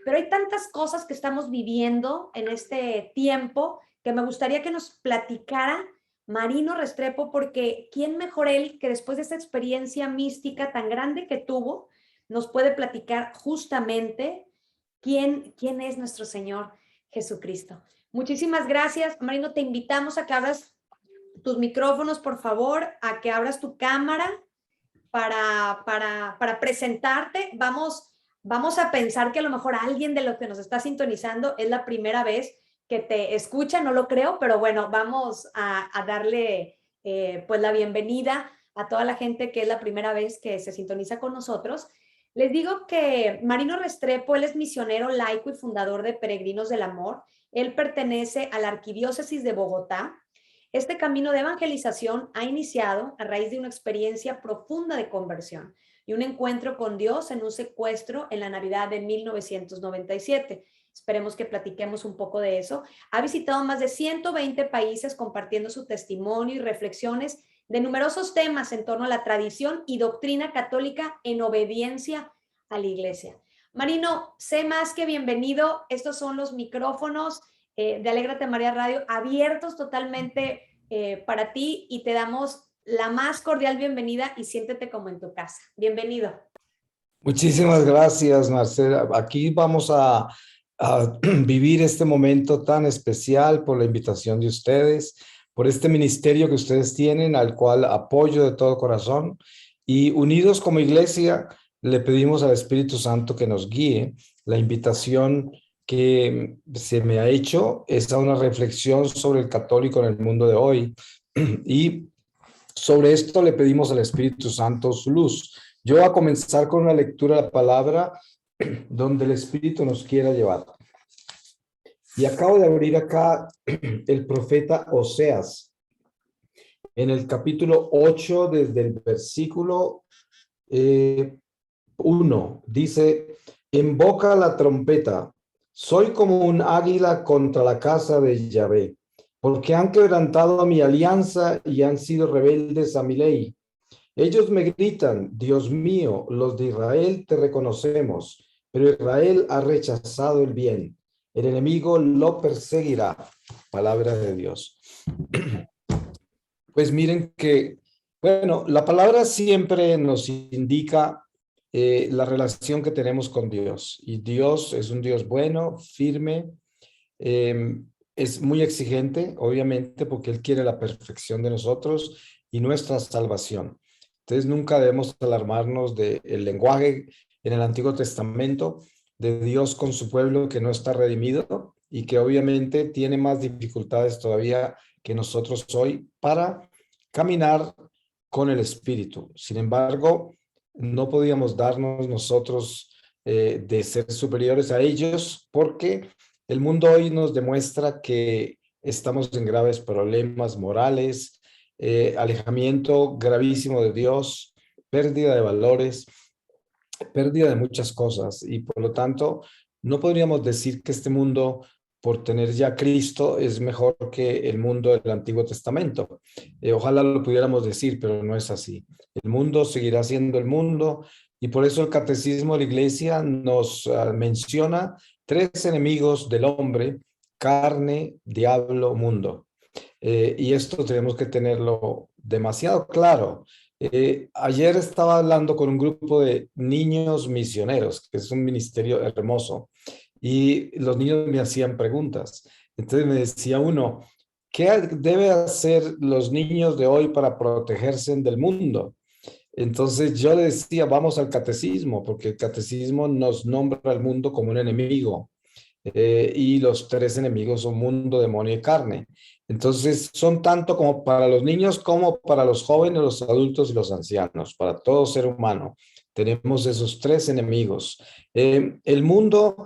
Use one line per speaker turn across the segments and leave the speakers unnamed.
pero hay tantas cosas que estamos viviendo en este tiempo que me gustaría que nos platicara Marino Restrepo, porque ¿quién mejor él que después de esta experiencia mística tan grande que tuvo, nos puede platicar justamente quién es nuestro Señor Jesucristo? Muchísimas gracias, Marino. Te invitamos a que abras tus micrófonos, por favor, a que abras tu cámara para presentarte. Vamos a pensar que a lo mejor alguien de los que nos está sintonizando es la primera vez que te escucha, no lo creo, pero bueno, vamos a darle pues la bienvenida a toda la gente que es la primera vez que se sintoniza con nosotros. Les digo que Marino Restrepo, él es misionero laico y fundador de Peregrinos del Amor. Él pertenece a la Arquidiócesis de Bogotá. Este camino de evangelización ha iniciado a raíz de una experiencia profunda de conversión y un encuentro con Dios en un secuestro en la Navidad de 1997. Esperemos que platiquemos un poco de eso. Ha visitado más de 120 países compartiendo su testimonio y reflexiones de numerosos temas en torno a la tradición y doctrina católica en obediencia a la Iglesia. Marino, sé más que bienvenido. Estos son los micrófonos de Alégrate María Radio, abiertos totalmente para ti, y te damos la más cordial bienvenida y siéntete como en tu casa. Bienvenido.
Muchísimas gracias, Marcela. Aquí vamos a vivir este momento tan especial por la invitación de ustedes, por este ministerio que ustedes tienen, al cual apoyo de todo corazón. Y unidos como iglesia, le pedimos al Espíritu Santo que nos guíe. La invitación que se me ha hecho es a una reflexión sobre el católico en el mundo de hoy. Y sobre esto le pedimos al Espíritu Santo su luz. Yo voy a comenzar con una lectura de la palabra donde el Espíritu nos quiera llevar. Y acabo de abrir acá el profeta Oseas, en el capítulo 8, desde el versículo 1, dice: invoca la trompeta, soy como un águila contra la casa de Yahvé, porque han quebrantado mi alianza y han sido rebeldes a mi ley. Ellos me gritan: Dios mío, los de Israel te reconocemos, pero Israel ha rechazado el bien. El enemigo lo perseguirá. Palabra de Dios. Pues miren que, bueno, la palabra siempre nos indica la relación que tenemos con Dios. Y Dios es un Dios bueno, firme, es muy exigente, obviamente, porque Él quiere la perfección de nosotros y nuestra salvación. Entonces nunca debemos alarmarnos del lenguaje en el Antiguo Testamento de Dios con su pueblo que no está redimido y que obviamente tiene más dificultades todavía que nosotros hoy para caminar con el Espíritu. Sin embargo, no podíamos darnos nosotros de ser superiores a ellos, porque el mundo hoy nos demuestra que estamos en graves problemas morales, alejamiento gravísimo de Dios, pérdida de valores, pérdida de muchas cosas, y por lo tanto no podríamos decir que este mundo, por tener ya a Cristo, es mejor que el mundo del Antiguo Testamento. Ojalá lo pudiéramos decir, pero no es así. El mundo seguirá siendo el mundo, y por eso el Catecismo de la Iglesia nos menciona tres enemigos del hombre: carne, diablo, mundo. Y esto tenemos que tenerlo demasiado claro. Ayer estaba hablando con un grupo de niños misioneros, que es un ministerio hermoso, y los niños me hacían preguntas. Entonces me decía uno: ¿qué debe hacer los niños de hoy para protegerse del mundo? Entonces yo le decía: vamos al catecismo, porque el catecismo nos nombra al mundo como un enemigo. Y los tres enemigos son mundo, demonio y carne. Entonces son tanto como para los niños como para los jóvenes, los adultos y los ancianos, para todo ser humano. Tenemos esos tres enemigos. El mundo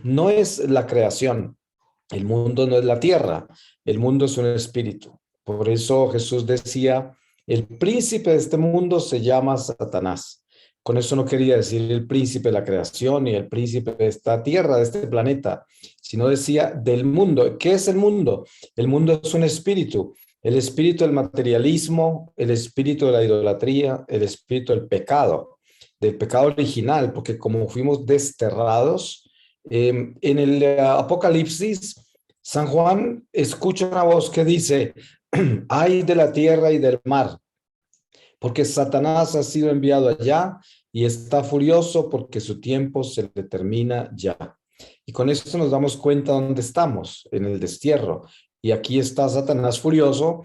no es la creación, el mundo no es la tierra, el mundo es un espíritu. Por eso Jesús decía: el príncipe de este mundo se llama Satanás. Con eso no quería decir el príncipe de la creación ni el príncipe de esta tierra, de este planeta, sino decía del mundo. ¿Qué es el mundo? El mundo es un espíritu. El espíritu del materialismo, el espíritu de la idolatría, el espíritu del pecado original, porque como fuimos desterrados, En el Apocalipsis, San Juan escucha una voz que dice, ay de la tierra y del mar, porque Satanás ha sido enviado allá y está furioso porque su tiempo se le termina ya. Y con esto nos damos cuenta dónde estamos, en el destierro. Y aquí está Satanás furioso,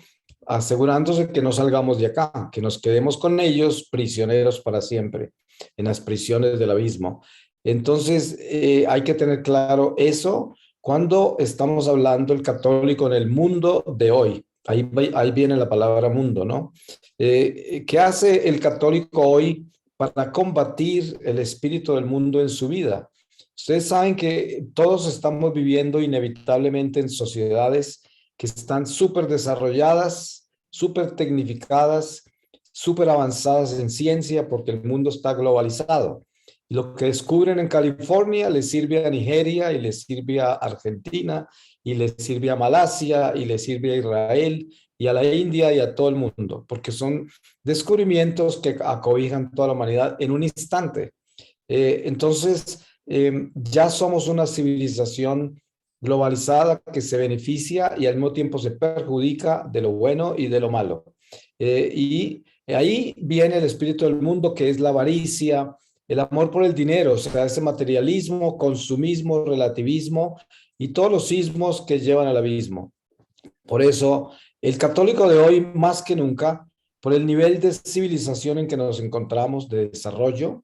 asegurándose que no salgamos de acá, que nos quedemos con ellos prisioneros para siempre, en las prisiones del abismo. Entonces, hay que tener claro eso cuando estamos hablando el católico en el mundo de hoy. Ahí viene la palabra mundo, ¿no? ¿Qué hace el católico hoy para combatir el espíritu del mundo en su vida? Ustedes saben que todos estamos viviendo inevitablemente en sociedades que están súper desarrolladas, súper tecnificadas, súper avanzadas en ciencia porque el mundo está globalizado. Y lo que descubren en California les sirve a Nigeria y les sirve a Argentina y les sirve a Malasia y les sirve a Israel y a la India y a todo el mundo, porque son descubrimientos que acobijan toda la humanidad en un instante. Entonces, ya somos una civilización globalizada que se beneficia y al mismo tiempo se perjudica de lo bueno y de lo malo. Y ahí viene el espíritu del mundo, que es la avaricia, el amor por el dinero, o sea, ese materialismo, consumismo, relativismo y todos los sismos que llevan al abismo. Por eso, el católico de hoy, más que nunca, por el nivel de civilización en que nos encontramos, de desarrollo,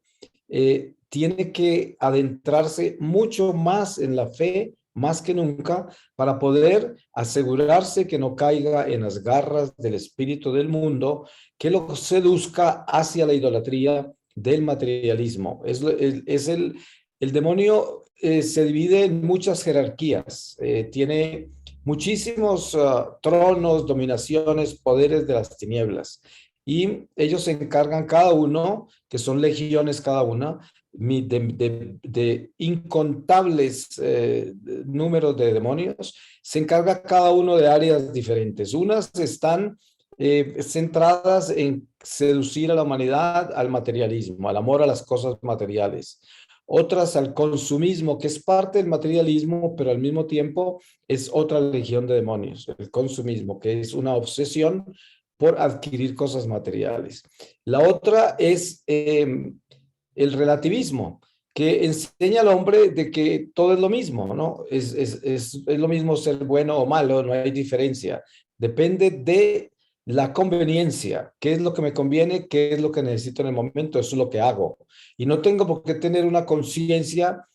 tiene que adentrarse mucho más en la fe, más que nunca, para poder asegurarse que no caiga en las garras del espíritu del mundo, que lo seduzca hacia la idolatría del materialismo. El demonio se divide en muchas jerarquías, tiene muchísimos tronos, dominaciones, poderes de las tinieblas. Y ellos se encargan cada uno, que son legiones cada una, de incontables números de demonios, se encarga cada uno de áreas diferentes. Unas están centradas en seducir a la humanidad al materialismo, al amor a las cosas materiales. Otras al consumismo, que es parte del materialismo, pero al mismo tiempo es otra legión de demonios, el consumismo, que es una obsesión por adquirir cosas materiales. La otra es el relativismo, que enseña al hombre de que todo es lo mismo, ¿no? Es lo mismo ser bueno o malo, no hay diferencia. Depende de la conveniencia, qué es lo que me conviene, qué es lo que necesito en el momento, eso es lo que hago. Y no tengo por qué tener una conciencia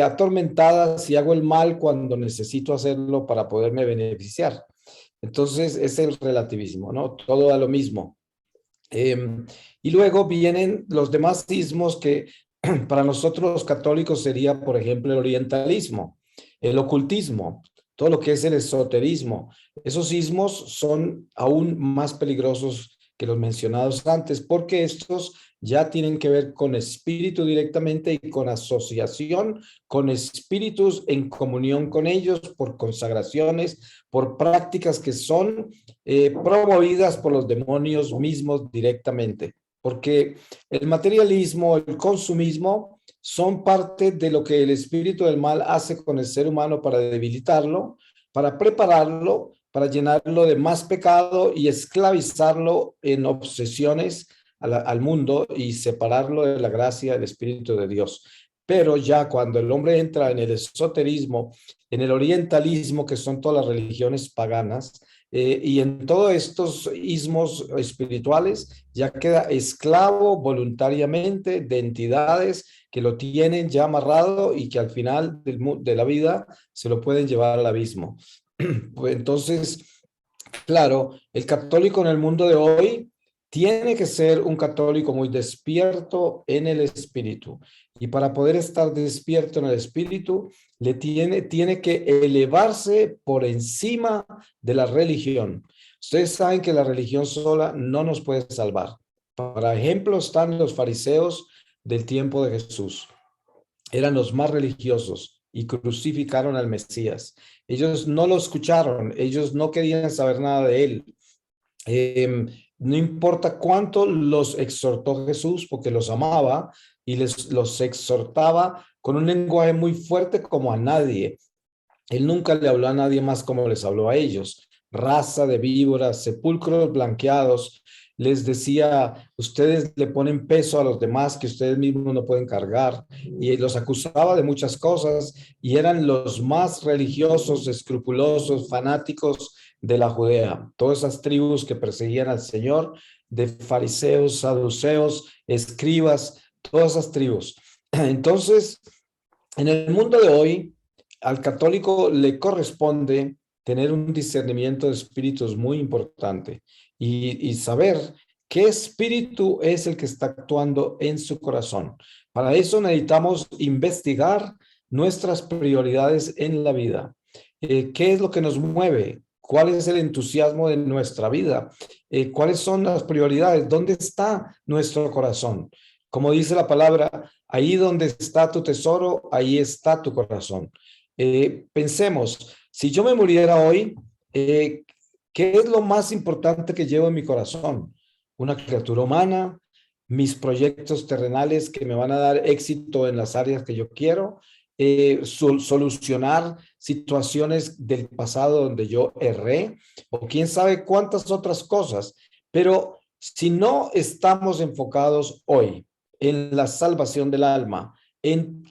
atormentada si hago el mal cuando necesito hacerlo para poderme beneficiar. Entonces, es el relativismo, ¿no? Todo da lo mismo. Y luego vienen los demás sismos que para nosotros los católicos sería, por ejemplo, el orientalismo, el ocultismo, todo lo que es el esoterismo. Esos sismos son aún más peligrosos que los mencionados antes, porque estos ya tienen que ver con espíritu directamente y con asociación con espíritus en comunión con ellos por consagraciones, por prácticas que son promovidas por los demonios mismos directamente, porque el materialismo, el consumismo son parte de lo que el espíritu del mal hace con el ser humano para debilitarlo, para prepararlo, para llenarlo de más pecado y esclavizarlo en obsesiones al mundo y separarlo de la gracia del Espíritu de Dios. Pero ya cuando el hombre entra en el esoterismo, en el orientalismo, que son todas las religiones paganas, y en todos estos ismos espirituales, ya queda esclavo voluntariamente de entidades que lo tienen ya amarrado y que al final de la vida se lo pueden llevar al abismo. Entonces, claro, el católico en el mundo de hoy tiene que ser un católico muy despierto en el espíritu. Y para poder estar despierto en el espíritu, tiene que elevarse por encima de la religión. Ustedes saben que la religión sola no nos puede salvar. Para ejemplo, están los fariseos del tiempo de Jesús. Eran los más religiosos y crucificaron al Mesías. Ellos no lo escucharon, ellos no querían saber nada de él. No importa cuánto los exhortó Jesús, porque los amaba y los exhortaba con un lenguaje muy fuerte como a nadie. Él nunca le habló a nadie más como les habló a ellos. Raza de víboras, sepulcros blanqueados. Les decía, ustedes le ponen peso a los demás que ustedes mismos no pueden cargar. Y los acusaba de muchas cosas y eran los más religiosos, escrupulosos, fanáticos de la Judea. Todas esas tribus que perseguían al Señor, de fariseos, saduceos, escribas, todas esas tribus. Entonces, en el mundo de hoy, al católico le corresponde tener un discernimiento de espíritus muy importante y saber qué espíritu es el que está actuando en su corazón. Para eso necesitamos investigar nuestras prioridades en la vida. ¿Qué es lo que nos mueve? ¿Cuál es el entusiasmo de nuestra vida? ¿Cuáles son las prioridades? ¿Dónde está nuestro corazón? Como dice la palabra, ahí donde está tu tesoro, ahí está tu corazón. Pensemos, si yo me muriera hoy, ¿qué es lo más importante que llevo en mi corazón? Una criatura humana, mis proyectos terrenales que me van a dar éxito en las áreas que yo quiero, solucionar situaciones del pasado donde yo erré, o quién sabe cuántas otras cosas. Pero si no estamos enfocados hoy en la salvación del alma, en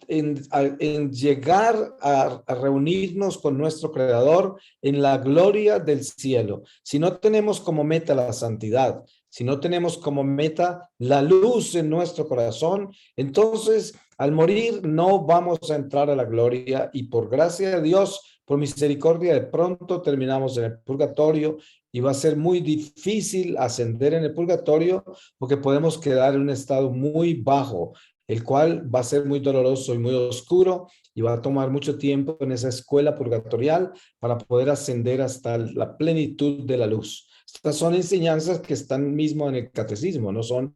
llegar a reunirnos con nuestro Creador en la gloria del cielo. Si no tenemos como meta la santidad, si no tenemos como meta la luz en nuestro corazón, entonces al morir no vamos a entrar a la gloria y por gracia de Dios, por misericordia, de pronto terminamos en el purgatorio y va a ser muy difícil ascender en el purgatorio porque podemos quedar en un estado muy bajo, el cual va a ser muy doloroso y muy oscuro y va a tomar mucho tiempo en esa escuela purgatorial para poder ascender hasta la plenitud de la luz. Estas son enseñanzas que están mismo en el catecismo, no son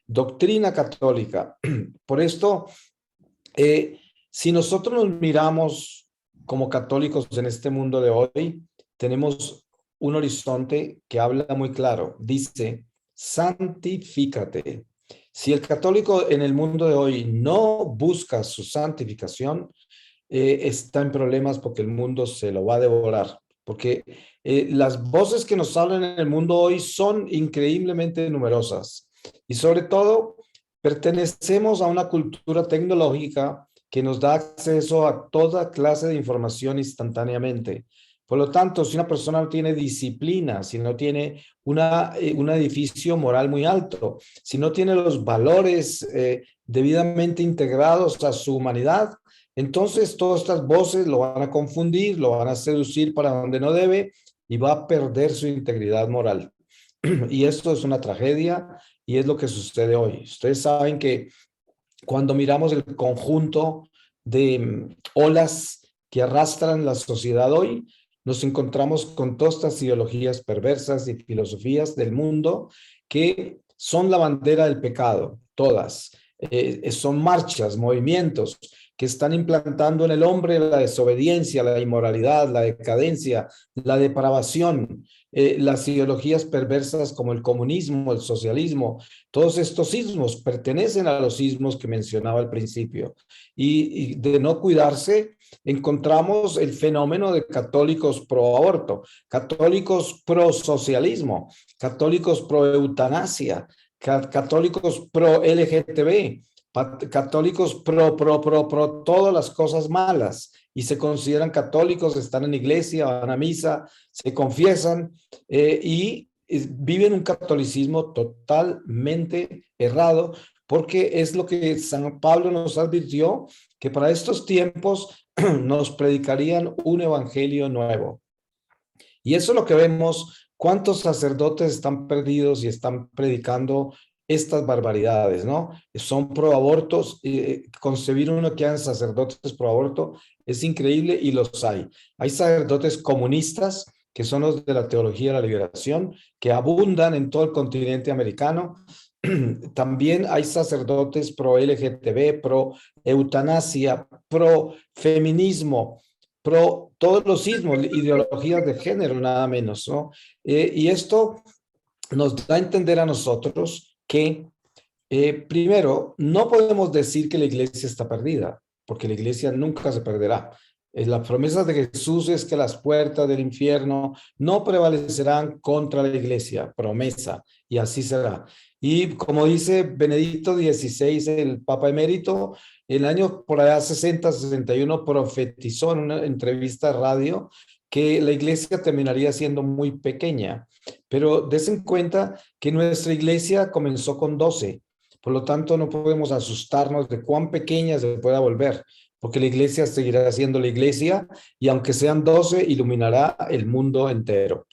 doctrina católica. Por esto, si nosotros nos miramos como católicos en este mundo de hoy, tenemos un horizonte que habla muy claro. Dice, santifícate. Si el católico en el mundo de hoy no busca su santificación, está en problemas porque el mundo se lo va a devorar. Porque las voces que nos hablan en el mundo hoy son increíblemente numerosas. Y sobre todo, pertenecemos a una cultura tecnológica que nos da acceso a toda clase de información instantáneamente. Por lo tanto, si una persona no tiene disciplina, si no tiene un edificio moral muy alto, si no tiene los valores debidamente integrados a su humanidad, entonces todas estas voces lo van a confundir, lo van a seducir para donde no debe y va a perder su integridad moral. Y esto es una tragedia y es lo que sucede hoy. Ustedes saben que cuando miramos el conjunto de olas que arrastran la sociedad hoy, nos encontramos con todas estas ideologías perversas y filosofías del mundo que son la bandera del pecado, todas. Son marchas, movimientos que están implantando en el hombre la desobediencia, la inmoralidad, la decadencia, la depravación, las ideologías perversas como el comunismo, el socialismo. Todos estos ismos pertenecen a los ismos que mencionaba al principio. Y de no cuidarse, encontramos el fenómeno de católicos pro aborto, católicos pro socialismo, católicos pro eutanasia, católicos pro LGTB, católicos pro todas las cosas malas y se consideran católicos, están en iglesia, van a misa, se confiesan y viven un catolicismo totalmente errado porque es lo que San Pablo nos advirtió, que para estos tiempos nos predicarían un evangelio nuevo. Y eso es lo que vemos, cuántos sacerdotes están perdidos y están predicando estas barbaridades, ¿no? Son pro abortos, concebir uno que hagan sacerdotes pro aborto es increíble y los hay. Hay sacerdotes comunistas, que son los de la teología de la liberación, que abundan en todo el continente americano. También hay sacerdotes pro LGTB, pro eutanasia, pro feminismo, pro todos los ismos, ideologías de género, nada menos, ¿no? Y esto nos da a entender a nosotros que Primero, no podemos decir que la iglesia está perdida, porque la iglesia nunca se perderá. La promesa de Jesús es que las puertas del infierno no prevalecerán contra la iglesia, promesa, y así será. Y como dice Benedicto XVI, el Papa emérito, el año por allá 60-61 profetizó en una entrevista de radio que la iglesia terminaría siendo muy pequeña. Pero des en cuenta que nuestra iglesia comenzó con 12. Por lo tanto, no podemos asustarnos de cuán pequeña se pueda volver, porque la iglesia seguirá siendo la iglesia y aunque sean 12, iluminará el mundo entero.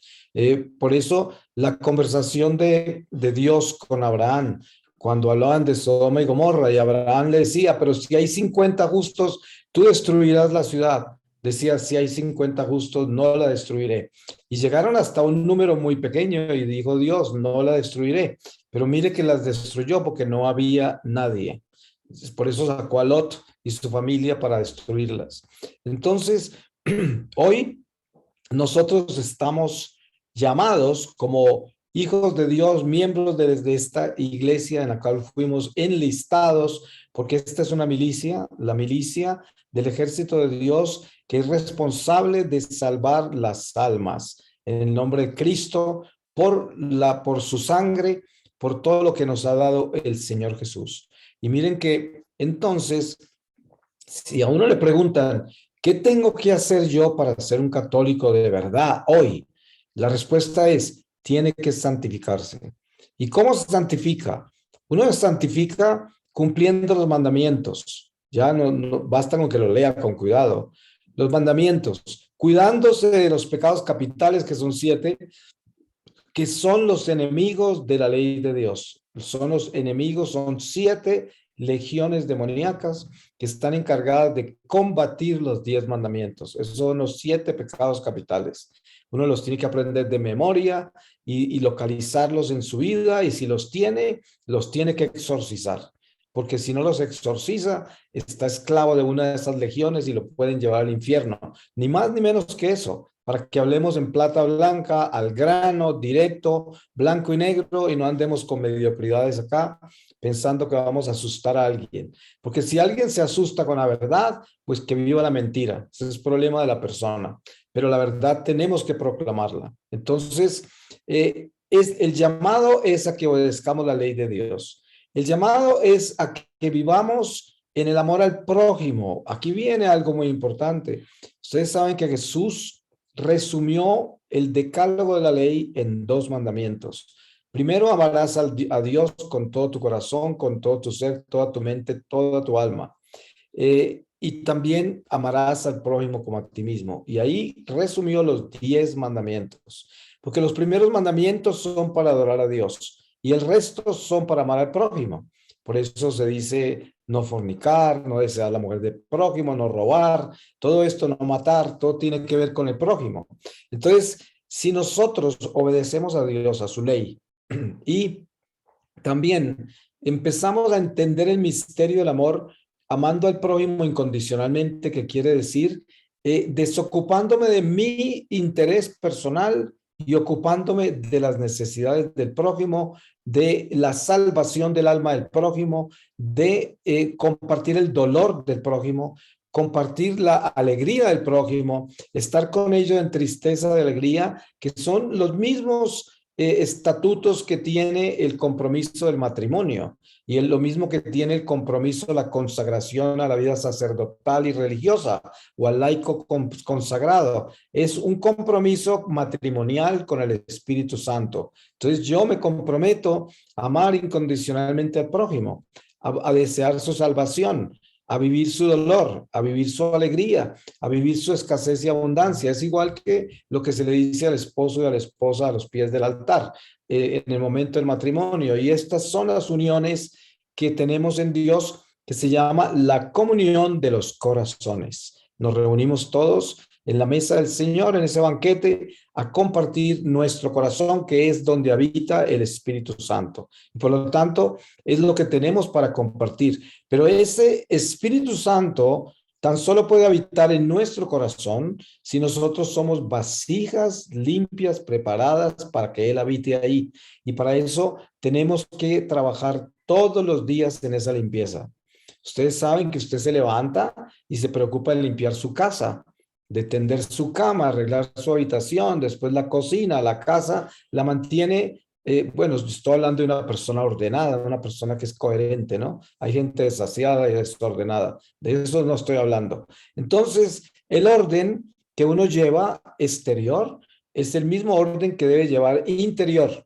Por eso, la conversación de Dios con Abraham, cuando hablaban de Sodoma y Gomorra, y Abraham le decía, pero si hay 50 justos, tú destruirás la ciudad. Decía, si hay 50 justos, no la destruiré. Y llegaron hasta un número muy pequeño y dijo Dios, no la destruiré. Pero mire que las destruyó porque no había nadie. Por eso sacó a Lot y su familia para destruirlas. Entonces, hoy nosotros estamos llamados como hijos de Dios, miembros de esta iglesia en la cual fuimos enlistados, porque esta es una milicia, la milicia del ejército de Dios, que es responsable de salvar las almas en el nombre de Cristo, por su sangre, por todo lo que nos ha dado el Señor Jesús. Y miren que entonces, si a uno le preguntan, ¿qué tengo que hacer yo para ser un católico de verdad hoy? La respuesta es, tiene que santificarse. ¿Y cómo se santifica? Uno se santifica cumpliendo los mandamientos. Ya no basta con que lo lea con cuidado. Los mandamientos, cuidándose de los pecados capitales, que son 7, que son los enemigos de la ley de Dios. Son los enemigos, son 7 legiones demoníacas que están encargadas de combatir los 10 mandamientos. Esos son los 7 pecados capitales. Uno los tiene que aprender de memoria y localizarlos en su vida, y si los tiene que exorcizar. Porque si no los exorciza, está esclavo de una de esas legiones y lo pueden llevar al infierno. Ni más ni menos que eso, para que hablemos en plata blanca, al grano, directo, blanco y negro, y no andemos con mediocridades acá, pensando que vamos a asustar a alguien. Porque si alguien se asusta con la verdad, pues que viva la mentira. Ese es el problema de la persona. Pero la verdad tenemos que proclamarla. Entonces, el llamado es a que obedezcamos la ley de Dios. El llamado es a que vivamos en el amor al prójimo. Aquí viene algo muy importante. Ustedes saben que Jesús resumió el decálogo de la ley en 2 mandamientos. Primero, amarás a Dios con todo tu corazón, con todo tu ser, toda tu mente, toda tu alma. Y también amarás al prójimo como a ti mismo. Y ahí resumió los 10 mandamientos. Porque los primeros mandamientos son para adorar a Dios y el resto son para amar al prójimo. Por eso se dice no fornicar, no desear la mujer del prójimo, no robar, todo esto, no matar, todo tiene que ver con el prójimo. Entonces, si nosotros obedecemos a Dios, a su ley, y también empezamos a entender el misterio del amor, amando al prójimo incondicionalmente, que quiere decir desocupándome de mi interés personal y ocupándome de las necesidades del prójimo, de la salvación del alma del prójimo, de compartir el dolor del prójimo, compartir la alegría del prójimo, estar con ellos en tristeza de alegría, que son los mismos estatutos que tiene el compromiso del matrimonio, y es lo mismo que tiene el compromiso de la consagración a la vida sacerdotal y religiosa o al laico consagrado. Es un compromiso matrimonial con el Espíritu Santo. Entonces yo me comprometo a amar incondicionalmente al prójimo, a desear su salvación, a vivir su dolor, a vivir su alegría, a vivir su escasez y abundancia. Es igual que lo que se le dice al esposo y a la esposa a los pies del altar, en el momento del matrimonio. Y estas son las uniones que tenemos en Dios, que se llama la comunión de los corazones. Nos reunimos todos en la mesa del Señor, en ese banquete, a compartir nuestro corazón, que es donde habita el Espíritu Santo. Y por lo tanto, es lo que tenemos para compartir. Pero ese Espíritu Santo tan solo puede habitar en nuestro corazón si nosotros somos vasijas limpias, preparadas para que Él habite ahí. Y para eso tenemos que trabajar todos los días en esa limpieza. Ustedes saben que usted se levanta y se preocupa de limpiar su casa, de tender su cama, arreglar su habitación, después la cocina, la casa, la mantiene. Bueno, estoy hablando de una persona ordenada, una persona que es coherente, ¿no? Hay gente desasiada y desordenada. De eso no estoy hablando. Entonces, el orden que uno lleva exterior es el mismo orden que debe llevar interior.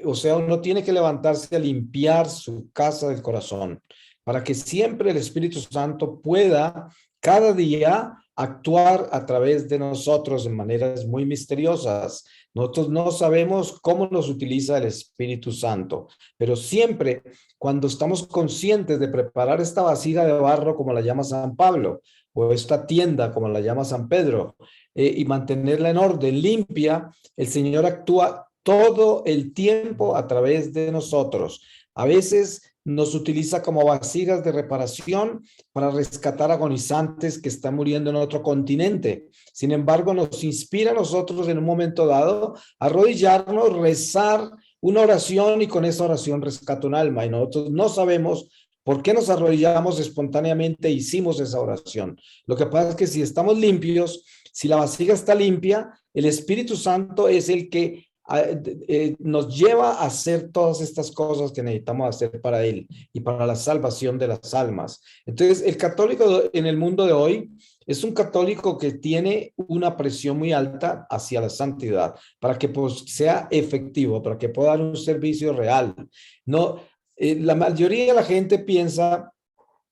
O sea, uno tiene que levantarse a limpiar su casa del corazón para que siempre el Espíritu Santo pueda cada día actuar a través de nosotros en maneras muy misteriosas. Nosotros no sabemos cómo nos utiliza el Espíritu Santo, pero siempre cuando estamos conscientes de preparar esta vasija de barro, como la llama San Pablo, o esta tienda, como la llama San Pedro, y mantenerla en orden, limpia, el Señor actúa todo el tiempo a través de nosotros. A veces nos utiliza como vasijas de reparación para rescatar agonizantes que están muriendo en otro continente. Sin embargo, nos inspira a nosotros en un momento dado a arrodillarnos, rezar una oración y con esa oración rescata un alma. Y nosotros no sabemos por qué nos arrodillamos espontáneamente e hicimos esa oración. Lo que pasa es que si estamos limpios, si la vasija está limpia, el Espíritu Santo es el que nos lleva a hacer todas estas cosas que necesitamos hacer para Él y para la salvación de las almas. Entonces, el católico en el mundo de hoy es un católico que tiene una presión muy alta hacia la santidad para que pues, sea efectivo, para que pueda dar un servicio real. No, la mayoría de la gente piensa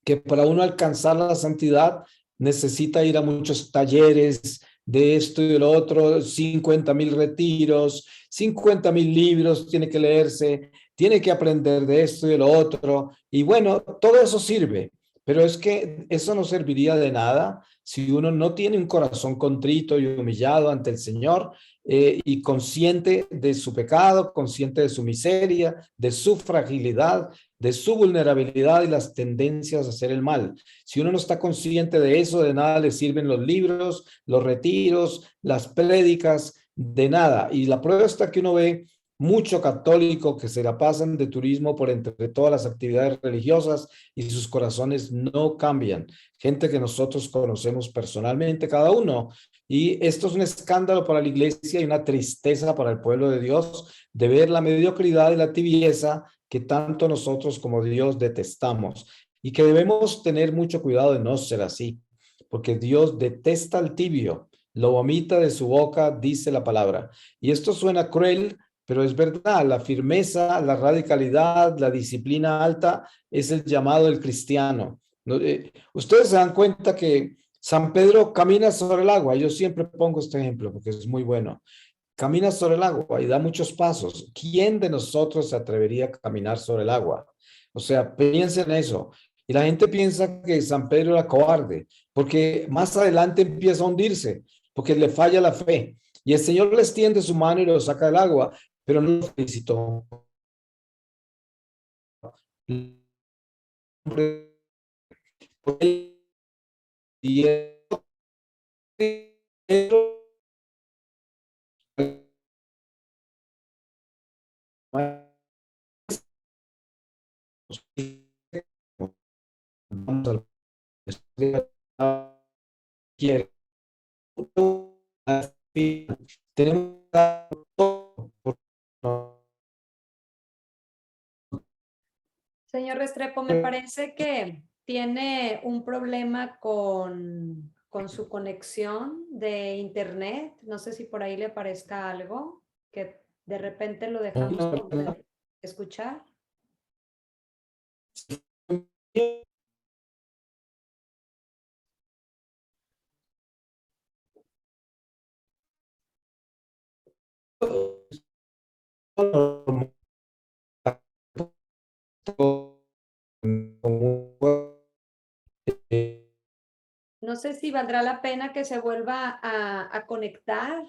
que para uno alcanzar la santidad necesita ir a muchos talleres de esto y de lo otro, 50,000 retiros, 50,000 libros tiene que leerse, tiene que aprender de esto y de lo otro. Y bueno, todo eso sirve, pero es que eso no serviría de nada si uno no tiene un corazón contrito y humillado ante el Señor y consciente de su pecado, consciente de su miseria, de su fragilidad, de su vulnerabilidad y las tendencias a hacer el mal. Si uno no está consciente de eso, de nada le sirven los libros, los retiros, las prédicas, de nada. Y la prueba está que uno ve mucho católico que se la pasan de turismo por entre todas las actividades religiosas y sus corazones no cambian. Gente que nosotros conocemos personalmente, cada uno. Y esto es un escándalo para la iglesia y una tristeza para el pueblo de Dios de ver la mediocridad y la tibieza que tanto nosotros como Dios detestamos y que debemos tener mucho cuidado de no ser así, porque Dios detesta al tibio, lo vomita de su boca, dice la palabra. Y esto suena cruel, pero es verdad, la firmeza, la radicalidad, la disciplina alta es el llamado del cristiano. Ustedes se dan cuenta que San Pedro camina sobre el agua. Yo siempre pongo este ejemplo porque es muy bueno. Camina sobre el agua y da muchos pasos. ¿Quién de nosotros se atrevería a caminar sobre el agua? O sea, piensen en eso. Y la gente piensa que San Pedro era cobarde, porque más adelante empieza a hundirse, porque le falla la fe. Y el Señor le extiende su mano y lo saca del agua, pero no lo felicitó. Tenemos
Señor Restrepo, me parece que tiene un problema con su conexión de internet. No sé si por ahí le aparezca algo que de repente lo dejamos poder escuchar. No sé si valdrá la pena que se vuelva a conectar,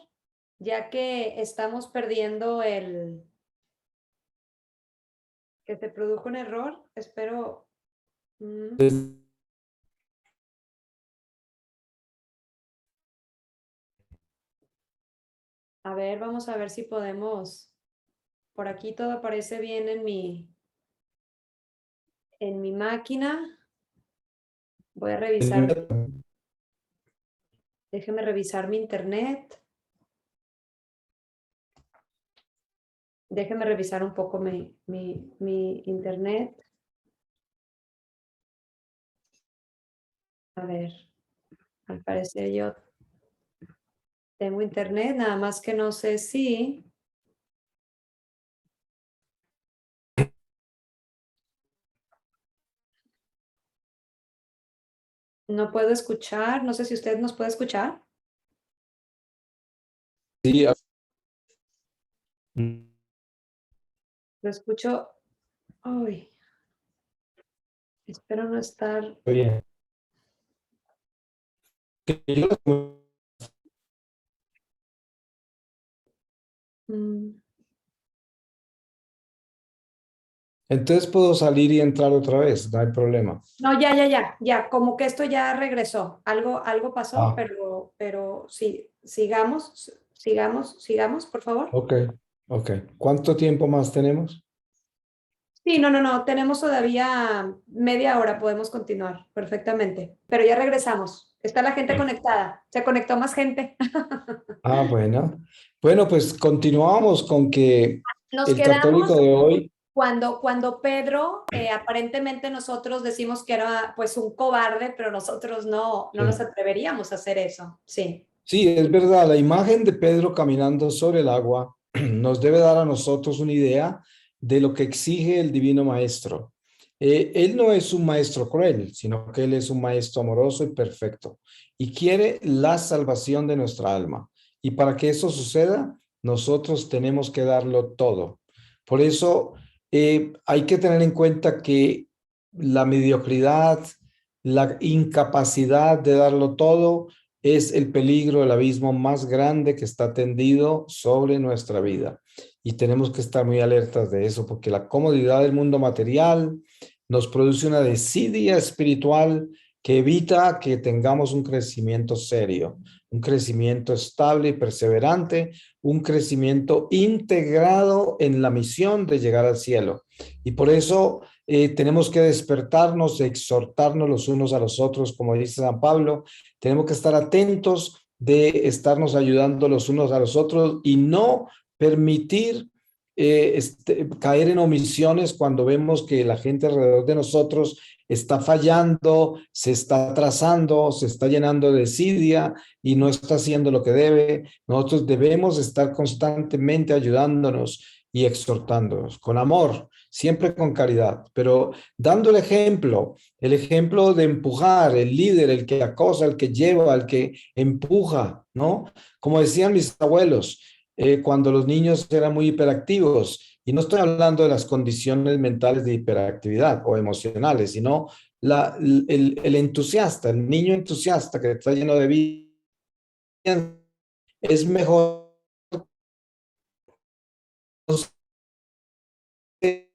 ya que estamos perdiendo que se produjo un error. Espero. A ver, vamos a ver si podemos. Por aquí todo parece bien en mi en mi máquina. Voy a revisar, déjeme revisar mi internet. Déjeme revisar un poco mi internet. A ver, al parecer yo tengo internet, nada más que no sé si no puedo escuchar. No sé si usted nos puede escuchar.
Sí,
Lo escucho. Ay, espero no estar.
bien.
mm,
Entonces puedo salir y entrar otra vez, no hay problema.
No, ya. Como que esto ya regresó. Algo pasó,
Ah,
pero sí, sigamos, por favor.
ok, ok. ¿Cuánto tiempo más tenemos?
Sí, no. Tenemos todavía media hora, podemos continuar perfectamente. Pero ya regresamos. Está la gente conectada. Se conectó más gente.
Ah, bueno. Bueno, pues continuamos con que
Nos
el
quedamos
católico de hoy,
cuando Pedro, aparentemente nosotros decimos que era pues un cobarde, pero nosotros no nos
sí,
atreveríamos a hacer eso. Sí.
sí, es verdad, la imagen de Pedro caminando sobre el agua nos debe dar a nosotros una idea de lo que exige el Divino Maestro. Él no es un maestro cruel, sino que él es un maestro amoroso y perfecto y quiere la salvación de nuestra alma. Y para que eso suceda, nosotros tenemos que darlo todo. Por eso hay que tener en cuenta que la mediocridad, la incapacidad de darlo todo, es el peligro, el abismo más grande que está tendido sobre nuestra vida. Y tenemos que estar muy alertas de eso, porque la comodidad del mundo material nos produce una desidia espiritual que evita que tengamos un crecimiento serio, un crecimiento estable y perseverante, un crecimiento integrado en la misión de llegar al cielo. Y por eso tenemos que despertarnos, exhortarnos los unos a los otros, como dice San Pablo. Tenemos que estar atentos de estarnos ayudando los unos a los otros y no permitir caer en omisiones cuando vemos que la gente alrededor de nosotros está fallando, se está atrasando, se está llenando de desidia y no está haciendo lo que debe. Nosotros debemos estar constantemente ayudándonos y exhortándonos con amor, siempre con caridad, pero dando el ejemplo de empujar, el líder, el que acosa, el que lleva, el que empuja, ¿no? Como decían mis abuelos, cuando los niños eran muy hiperactivos, y no estoy hablando de las condiciones mentales de hiperactividad o emocionales, sino el entusiasta, el niño entusiasta que está lleno de vida, es mejor que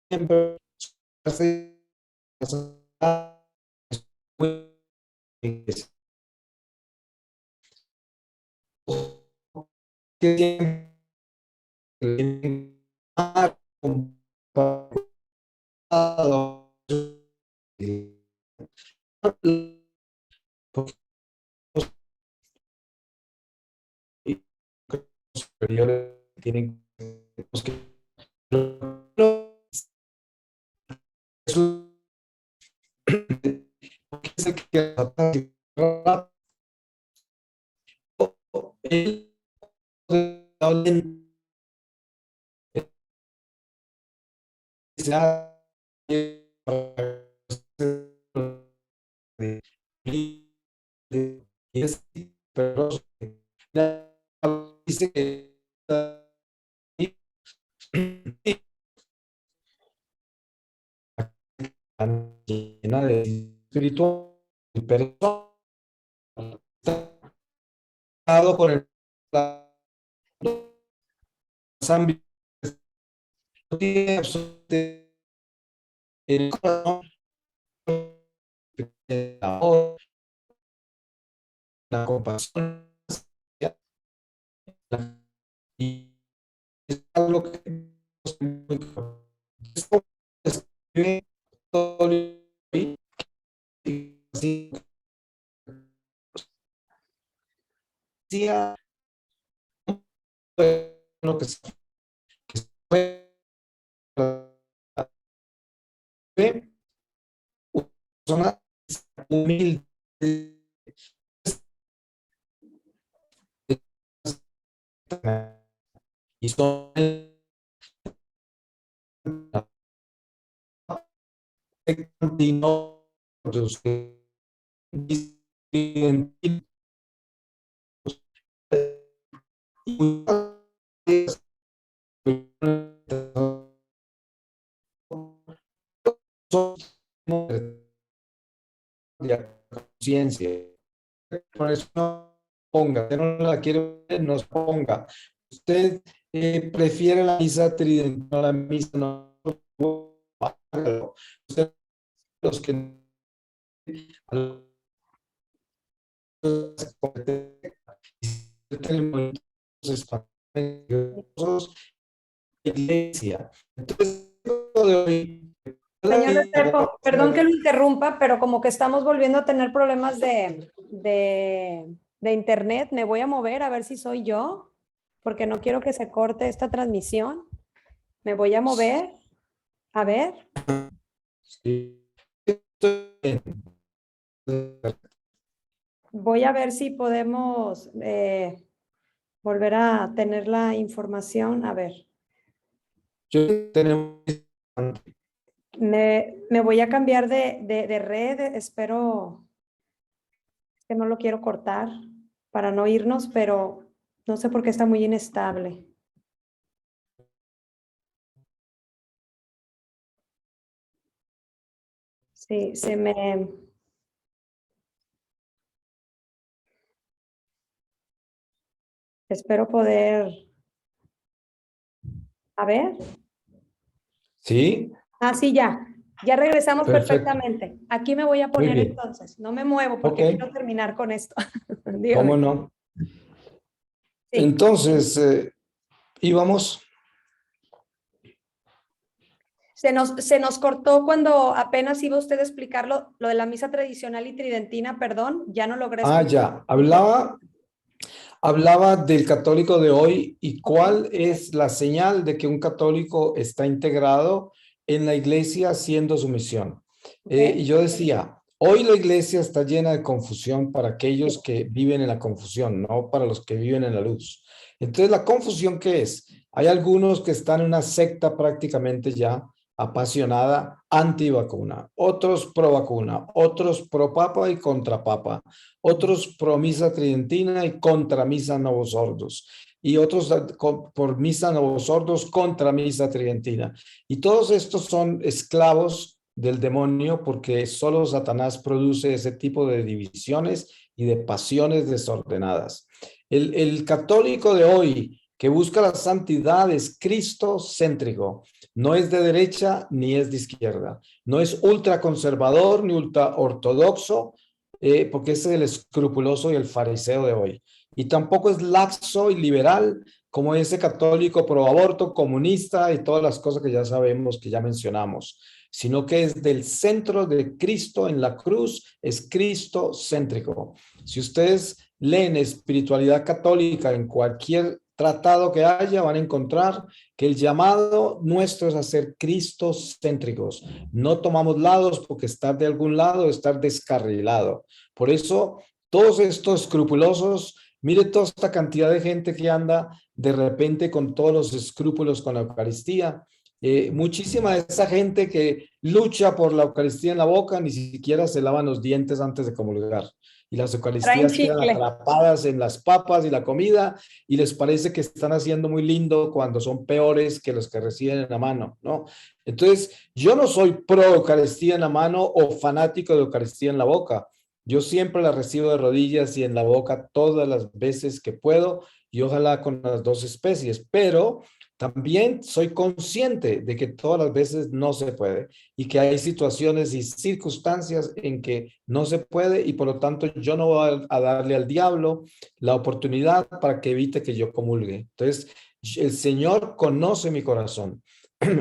siempre superiores tienen que es el que es dice que llena de espiritual, pero con el ámbitos, no tiene absolutamente el corazón, el amor, la compasión, y es algo que así decía lo que se fue una persona humilde y son de conciencia. Por eso no ponga, usted no la quiere ver, no se ponga. Usted prefiere la misa tridentina, la misa no, hágalo. Usted, los que tenemos iglesia. Entonces, de hoy,
Señor Restrepo, perdón que lo interrumpa, pero como que estamos volviendo a tener problemas de internet, me voy a mover a ver si soy yo, porque no quiero que se corte esta transmisión. Me voy a mover, a ver.
sí,
Voy a ver si podemos volver a tener la información. A ver,
tenemos
me voy a cambiar de red. Espero que no lo quiero cortar para no irnos, pero no sé por qué está muy inestable. Sí, se me... Espero poder... A ver.
sí,
Ah, sí, ya. Ya regresamos
perfecto,
perfectamente. Aquí me voy a
muy
poner
bien,
entonces. No me muevo
ok,
porque quiero terminar con esto.
cómo
Dígame.
no.
Sí.
Entonces, íbamos,
Se nos cortó cuando apenas iba usted a explicar lo de la misa tradicional y tridentina, perdón, ya no logré escuchar.
ya, hablaba del católico de hoy y
Ok,
cuál es la señal de que un católico está integrado en la iglesia haciendo su misión.
ok.
Y yo decía, hoy la iglesia está llena de confusión para
Sí.
aquellos que viven en la confusión, no para los que viven en la luz. Entonces, ¿la confusión qué es? Hay algunos que están en una secta prácticamente ya apasionada anti-vacuna, otros pro vacuna, otros pro papa y contra papa, otros pro misa tridentina y contra misa novosordos, y otros por misa novosordos contra misa tridentina. Y todos estos son esclavos del demonio porque solo Satanás produce ese tipo de divisiones y de pasiones desordenadas. El católico de hoy que busca la santidad es cristo-céntrico, no es de derecha ni es de izquierda, no es ultraconservador ni ultra ortodoxo, porque ese es el escrupuloso y el fariseo de hoy. Y tampoco es laxo y liberal como ese católico pro aborto, comunista y todas las cosas que ya sabemos, que ya mencionamos, sino que es del centro de Cristo en la cruz, es Cristo céntrico. Si ustedes leen espiritualidad católica en cualquier tratado que haya, van a encontrar que el llamado nuestro es a ser cristocéntricos. No tomamos lados porque estar de algún lado es estar descarrilado. Por eso, todos estos escrupulosos, mire toda esta cantidad de gente que anda de repente con todos los escrúpulos con la Eucaristía. Muchísima de esa gente que lucha por la Eucaristía en la boca, ni siquiera se lavan los dientes antes de comulgar. Y las
Traen
Eucaristías quedan
chicle.
atrapadas en las papas y la comida, y les parece que están haciendo muy lindo cuando son peores que los que reciben en la mano, ¿no? Entonces, yo no soy pro Eucaristía en la mano o fanático de Eucaristía en la boca. Yo siempre la recibo de rodillas y en la boca todas las veces que puedo, y ojalá con las dos especies, pero también soy consciente de que todas las veces no se puede y que hay situaciones y circunstancias en que no se puede, y por lo tanto yo no voy a darle al diablo la oportunidad para que evite que yo comulgue. Entonces, el Señor conoce mi corazón.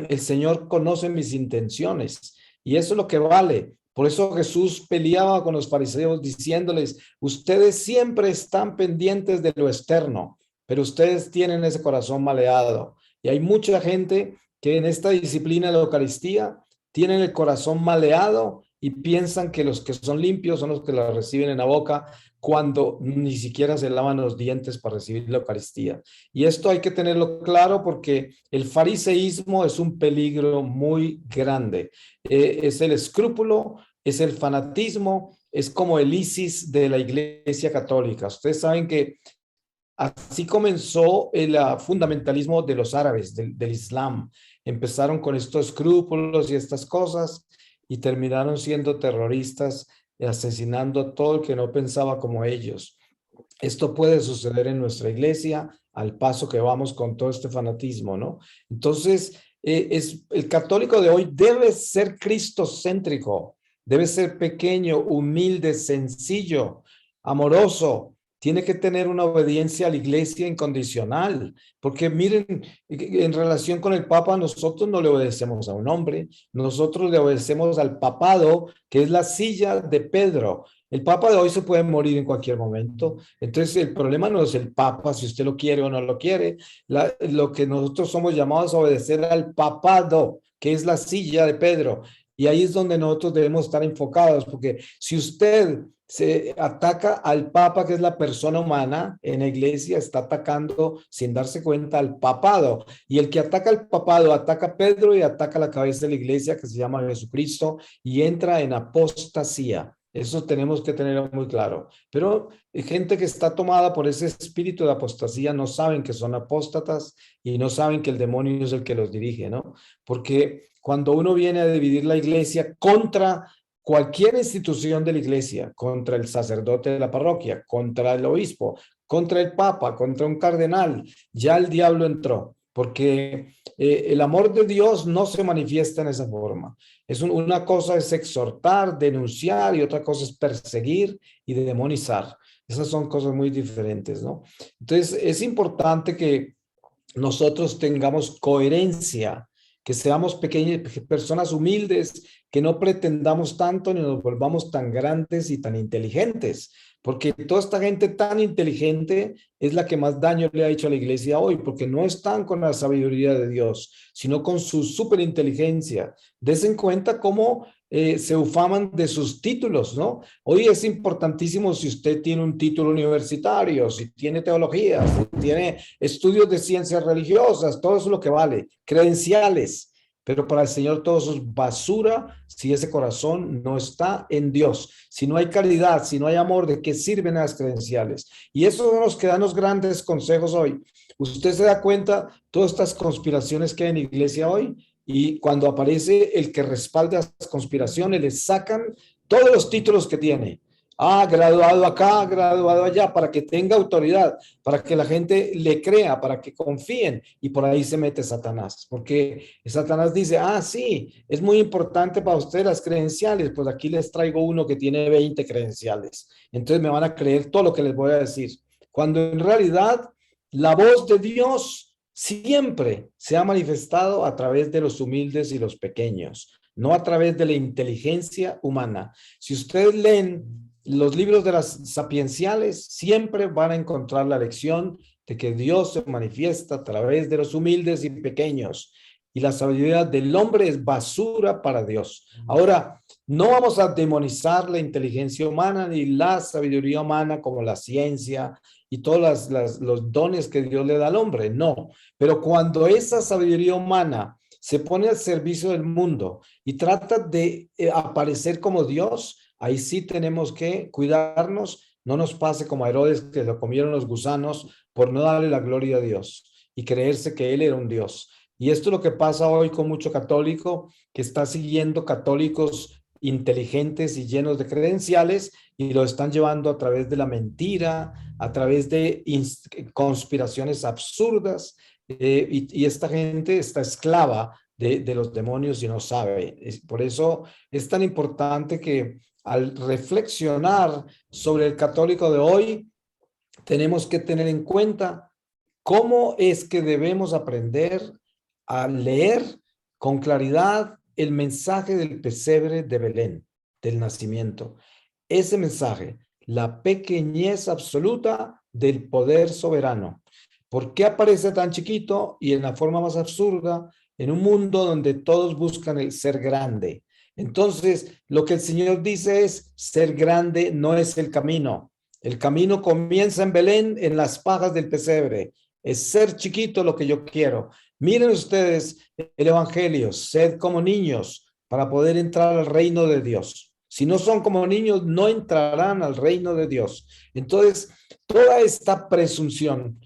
el Señor conoce mis intenciones y eso es lo que vale. Por eso Jesús peleaba con los fariseos diciéndoles, ustedes siempre están pendientes de lo externo, pero ustedes tienen ese corazón maleado. Y hay mucha gente que en esta disciplina de la Eucaristía tienen el corazón maleado y piensan que los que son limpios son los que la reciben en la boca cuando ni siquiera se lavan los dientes para recibir la Eucaristía. Y esto hay que tenerlo claro porque el fariseísmo es un peligro muy grande. Es el escrúpulo, es el fanatismo, es como el ISIS de la Iglesia Católica. Ustedes saben que así comenzó el fundamentalismo de los árabes, del Islam. Empezaron con estos escrúpulos y estas cosas y terminaron siendo terroristas, asesinando a todo el que no pensaba como ellos. Esto puede suceder en nuestra iglesia al paso que vamos con todo este fanatismo, ¿no? Entonces, el católico de hoy debe ser cristocéntrico, debe ser pequeño, humilde, sencillo, amoroso. Tiene que tener una obediencia a la iglesia incondicional, porque miren, en relación con el Papa, nosotros no le obedecemos a un hombre, nosotros le obedecemos al papado, que es la silla de Pedro. El Papa de hoy se puede morir en cualquier momento. Entonces, el problema no es el Papa, si usted lo quiere o no lo quiere. Lo que nosotros somos llamados a obedecer al papado, que es la silla de Pedro. Y ahí es donde nosotros debemos estar enfocados, porque si usted se ataca al Papa, que es la persona humana en la iglesia, está atacando sin darse cuenta al papado. Y el que ataca al papado, ataca a Pedro y ataca la cabeza de la iglesia, que se llama Jesucristo, y entra en apostasía. Eso tenemos que tenerlo muy claro. Pero gente que está tomada por ese espíritu de apostasía no saben que son apóstatas y no saben que el demonio es el que los dirige, ¿no? Porque cuando uno viene a dividir la iglesia contra cualquier institución de la iglesia, contra el sacerdote de la parroquia, contra el obispo, contra el papa, contra un cardenal, ya el diablo entró, porque el amor de Dios no se manifiesta en esa forma. Una cosa es exhortar, denunciar y otra cosa es perseguir y demonizar. Esas son cosas muy diferentes, ¿no? Entonces, es importante que nosotros tengamos coherencia, que seamos pequeñas personas humildes, que no pretendamos tanto ni nos volvamos tan grandes y tan inteligentes, porque toda esta gente tan inteligente es la que más daño le ha hecho a la iglesia hoy, porque no están con la sabiduría de Dios, sino con su superinteligencia. Desen cuenta cómo se ufaman de sus títulos, ¿no? Hoy es importantísimo si usted tiene un título universitario, si tiene teología, si tiene estudios de ciencias religiosas, todo eso es lo que vale, credenciales. Pero para el Señor todo eso es basura si ese corazón no está en Dios. Si no hay caridad, si no hay amor, ¿de qué sirven las credenciales? Y eso nos quedan los grandes consejos hoy. Usted se da cuenta todas estas conspiraciones que hay en la iglesia hoy y cuando aparece el que respalda las conspiraciones, le sacan todos los títulos que tiene. Ah, graduado acá, graduado allá, para que tenga autoridad, para que la gente le crea, para que confíen. Y por ahí se mete Satanás, porque Satanás dice, ah, sí, es muy importante para usted las credenciales, pues aquí les traigo uno que tiene 20 credenciales. Entonces me van a creer todo lo que les voy a decir. Cuando en realidad la voz de Dios siempre se ha manifestado a través de los humildes y los pequeños, no a través de la inteligencia humana. Si ustedes leen los libros de las sapienciales, siempre van a encontrar la lección de que Dios se manifiesta a través de los humildes y pequeños. Y la sabiduría del hombre es basura para Dios. Ahora, no vamos a demonizar la inteligencia humana ni la sabiduría humana como la ciencia y todos los dones que Dios le da al hombre. No, pero cuando esa sabiduría humana se pone al servicio del mundo y trata de aparecer como Dios, ahí sí tenemos que cuidarnos, no nos pase como a Herodes que lo comieron los gusanos por no darle la gloria a Dios y creerse que él era un Dios. Y esto es lo que pasa hoy con mucho católico que está siguiendo católicos inteligentes y llenos de credenciales y lo están llevando a través de la mentira, a través de conspiraciones absurdas y esta gente está esclava de los demonios y no sabe. Por eso es tan importante que al reflexionar sobre el católico de hoy, tenemos que tener en cuenta cómo es que debemos aprender a leer con claridad el mensaje del pesebre de Belén, del nacimiento. Ese mensaje, la pequeñez absoluta del poder soberano. ¿Por qué aparece tan chiquito y en la forma más absurda en un mundo donde todos buscan el ser grande? Entonces, lo que el Señor dice es, ser grande no es el camino. El camino comienza en Belén, en las pajas del pesebre. Es ser chiquito lo que yo quiero. Miren ustedes el Evangelio, sed como niños para poder entrar al reino de Dios. Si no son como niños, no entrarán al reino de Dios. Entonces, toda esta presunción,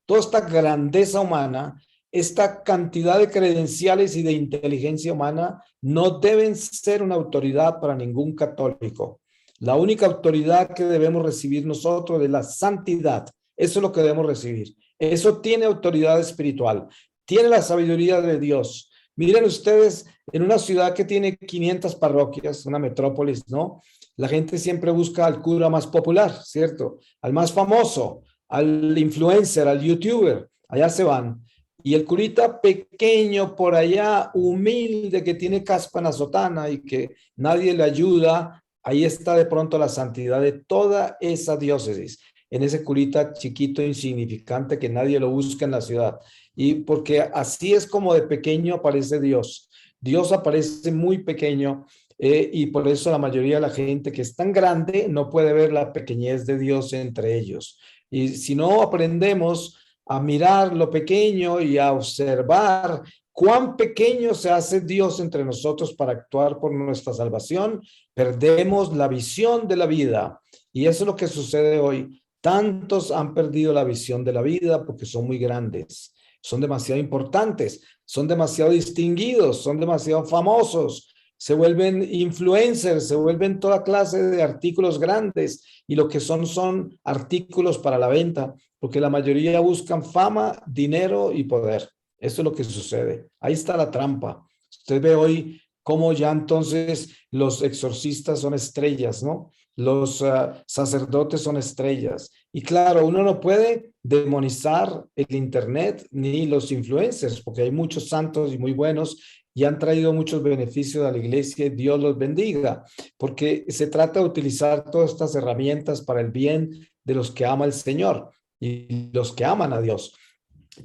toda esta grandeza humana, esta cantidad de credenciales y de inteligencia humana no deben ser una autoridad para ningún católico. La única autoridad que debemos recibir nosotros es la santidad. Eso es lo que debemos recibir. Eso tiene autoridad espiritual, tiene la sabiduría de Dios. Miren ustedes, en una ciudad que tiene 500 parroquias, una metrópolis, ¿no? La gente siempre busca al cura más popular, ¿cierto? Al más famoso, al influencer, al youtuber, allá se van. Y el curita pequeño por allá, humilde, que tiene caspa en la sotana y que nadie le ayuda, ahí está de pronto la santidad de toda esa diócesis, en ese curita chiquito, insignificante, que nadie lo busca en la ciudad. Y porque así es como de pequeño aparece Dios. Dios aparece muy pequeño y por eso la mayoría de la gente que es tan grande no puede ver la pequeñez de Dios entre ellos. Y si no aprendemos a mirar lo pequeño y a observar cuán pequeño se hace Dios entre nosotros para actuar por nuestra salvación, perdemos la visión de la vida. Y eso es lo que sucede hoy. Tantos han perdido la visión de la vida porque son muy grandes, son demasiado importantes, son demasiado distinguidos, son demasiado famosos, se vuelven influencers, se vuelven toda clase de artículos grandes y lo que son artículos para la venta, porque la mayoría buscan fama, dinero y poder. Eso es lo que sucede. Ahí está la trampa. Usted ve hoy cómo ya entonces los exorcistas son estrellas, ¿no? Los sacerdotes son estrellas. Y claro, uno no puede demonizar el internet ni los influencers, porque hay muchos santos y muy buenos y han traído muchos beneficios a la iglesia y Dios los bendiga, porque se trata de utilizar todas estas herramientas para el bien de los que ama el Señor y los que aman a Dios.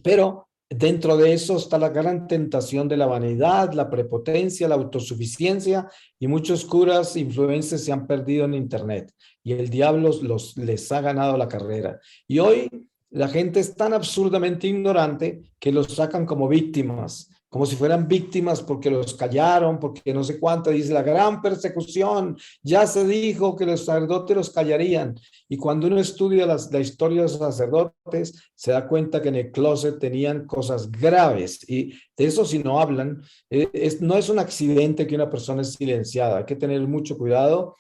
Pero dentro de eso está la gran tentación de la vanidad, la prepotencia, la autosuficiencia y muchos curas influencers se han perdido en internet y el diablo les ha ganado la carrera. Y hoy la gente es tan absurdamente ignorante que los sacan como víctimas, como si fueran víctimas porque los callaron, porque no sé cuánto, dice la gran persecución, ya se dijo que los sacerdotes los callarían. Y cuando uno estudia la historia de los sacerdotes, se da cuenta que en el closet tenían cosas graves y de eso si no hablan, no es un accidente que una persona es silenciada, hay que tener mucho cuidado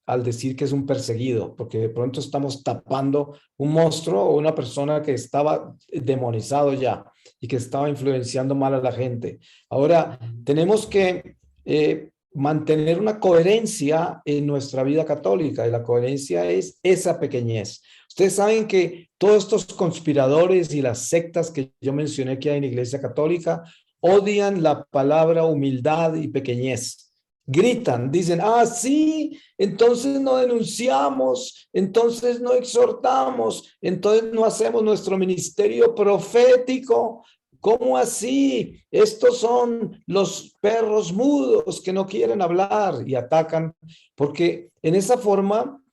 al decir que es un perseguido, porque de pronto estamos tapando un monstruo o una persona que estaba demonizado ya y que estaba influenciando mal a la gente. Ahora, tenemos que mantener una coherencia en nuestra vida católica y la coherencia es esa pequeñez. Ustedes saben que todos estos conspiradores y las sectas que yo mencioné que hay en la Iglesia Católica odian la palabra humildad y pequeñez. Gritan, dicen, sí, entonces no denunciamos, entonces no exhortamos, entonces no hacemos nuestro ministerio profético. ¿Cómo así? Estos son los perros mudos que no quieren hablar y atacan, porque en esa forma,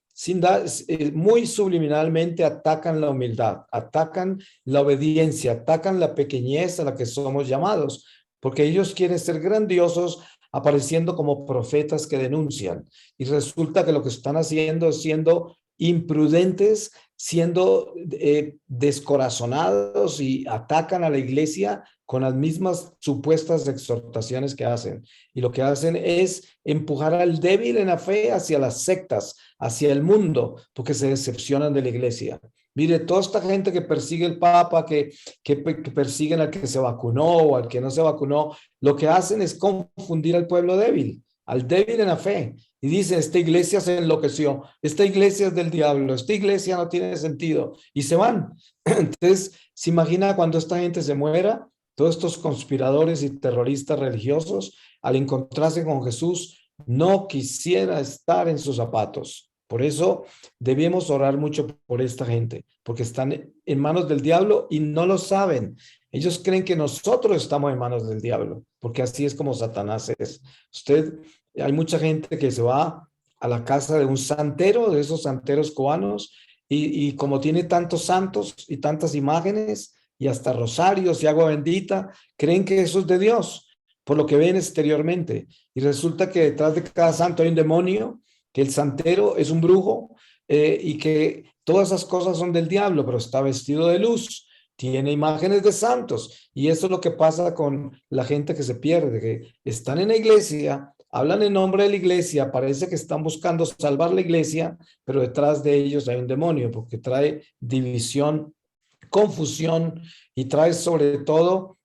muy subliminalmente atacan la humildad, atacan la obediencia, atacan la pequeñez a la que somos llamados, porque ellos quieren ser grandiosos apareciendo como profetas que denuncian. Y resulta que lo que están haciendo es siendo imprudentes, siendo descorazonados y atacan a la iglesia con las mismas supuestas exhortaciones que hacen. Y lo que hacen es empujar al débil en la fe hacia las sectas, hacia el mundo, porque se decepcionan de la iglesia. Mire, toda esta gente que persigue el Papa, que persiguen al que se vacunó o al que no se vacunó, lo que hacen es confundir al pueblo débil, al débil en la fe. Y dicen, esta iglesia se enloqueció, esta iglesia es del diablo, esta iglesia no tiene sentido. Y se van. Entonces, se imagina cuando esta gente se muera, todos estos conspiradores y terroristas religiosos, al encontrarse con Jesús, no quisiera estar en sus zapatos. Por eso debemos orar mucho por esta gente, porque están en manos del diablo y no lo saben. Ellos creen que nosotros estamos en manos del diablo, porque así es como Satanás es. Hay mucha gente que se va a la casa de un santero, de esos santeros cubanos, y como tiene tantos santos y tantas imágenes, y hasta rosarios y agua bendita, creen que eso es de Dios, por lo que ven exteriormente. Y resulta que detrás de cada santo hay un demonio, que el santero es un brujo, y que todas esas cosas son del diablo, pero está vestido de luz, tiene imágenes de santos. Y eso es lo que pasa con la gente que se pierde, que están en la iglesia, hablan en nombre de la iglesia, parece que están buscando salvar la iglesia, pero detrás de ellos hay un demonio, porque trae división, confusión, y trae sobre todo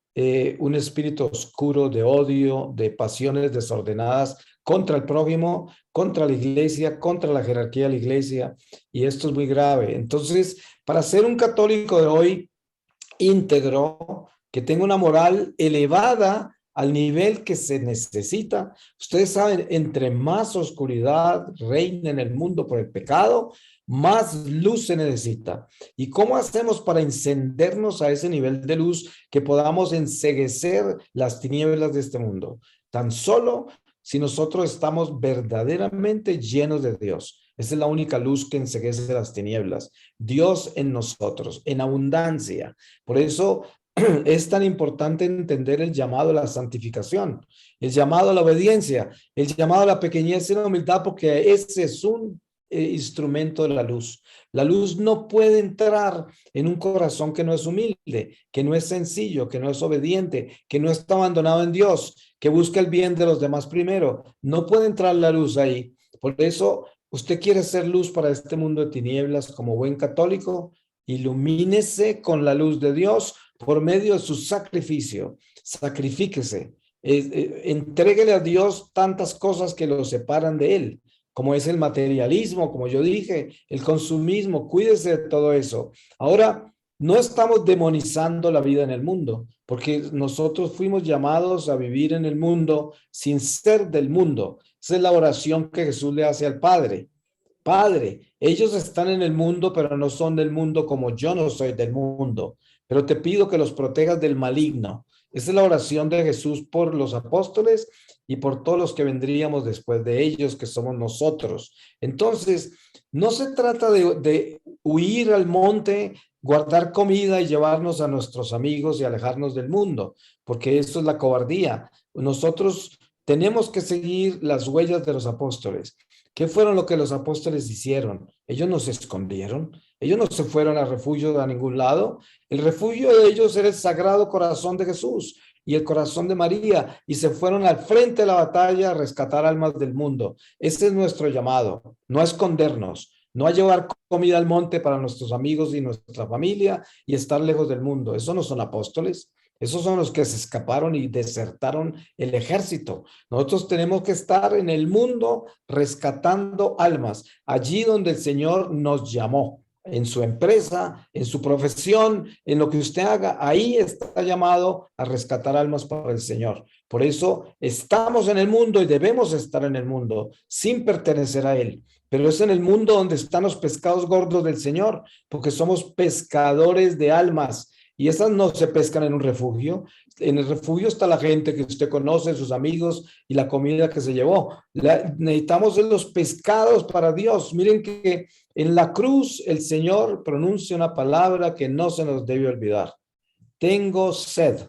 un espíritu oscuro de odio, de pasiones desordenadas contra el prójimo, contra la iglesia, contra la jerarquía de la iglesia, y esto es muy grave. Entonces, para ser un católico de hoy íntegro, que tenga una moral elevada al nivel que se necesita. Ustedes saben, entre más oscuridad reina en el mundo por el pecado, más luz se necesita. ¿Y cómo hacemos para encendernos a ese nivel de luz que podamos enceguecer las tinieblas de este mundo? Tan solo si nosotros estamos verdaderamente llenos de Dios. Esa es la única luz que enceguece las tinieblas. Dios en nosotros, en abundancia. Por eso es tan importante entender el llamado a la santificación, el llamado a la obediencia, el llamado a la pequeñez y la humildad, porque ese es un instrumento de la luz. La luz no puede entrar en un corazón que no es humilde, que no es sencillo, que no es obediente, que no está abandonado en Dios, que busca el bien de los demás primero. No puede entrar la luz ahí. Por eso, usted quiere ser luz para este mundo de tinieblas como buen católico, ilumínese con la luz de Dios por medio de su sacrificio. Sacrifíquese. Entréguele a Dios tantas cosas que lo separan de Él, como es el materialismo, como yo dije, el consumismo. Cuídese de todo eso. Ahora, no estamos demonizando la vida en el mundo, porque nosotros fuimos llamados a vivir en el mundo sin ser del mundo. Esa es la oración que Jesús le hace al Padre. Padre, ellos están en el mundo, pero no son del mundo como yo no soy del mundo. Pero te pido que los protejas del maligno. Esa es la oración de Jesús por los apóstoles y por todos los que vendríamos después de ellos, que somos nosotros. Entonces, no se trata de huir al monte, guardar comida y llevarnos a nuestros amigos y alejarnos del mundo, porque esto es la cobardía. Nosotros tenemos que seguir las huellas de los apóstoles. ¿Qué fueron lo que los apóstoles hicieron? Ellos no se escondieron, ellos no se fueron a refugio a ningún lado. El refugio de ellos era el Sagrado Corazón de Jesús y el corazón de María, y se fueron al frente de la batalla a rescatar almas del mundo. Ese es nuestro llamado, no a escondernos, no a llevar comida al monte para nuestros amigos y nuestra familia y estar lejos del mundo. Eso no son apóstoles. Esos son los que se escaparon y desertaron el ejército. Nosotros tenemos que estar en el mundo rescatando almas, allí donde el Señor nos llamó, en su empresa, en su profesión, en lo que usted haga. Ahí está llamado a rescatar almas para el Señor. Por eso estamos en el mundo y debemos estar en el mundo sin pertenecer a Él. Pero es en el mundo donde están los pescados gordos del Señor, porque somos pescadores de almas. Y esas no se pescan en un refugio. En el refugio está la gente que usted conoce, sus amigos y la comida que se llevó. Necesitamos los pescados para Dios. Miren que en la cruz el Señor pronuncia una palabra que no se nos debe olvidar. Tengo sed.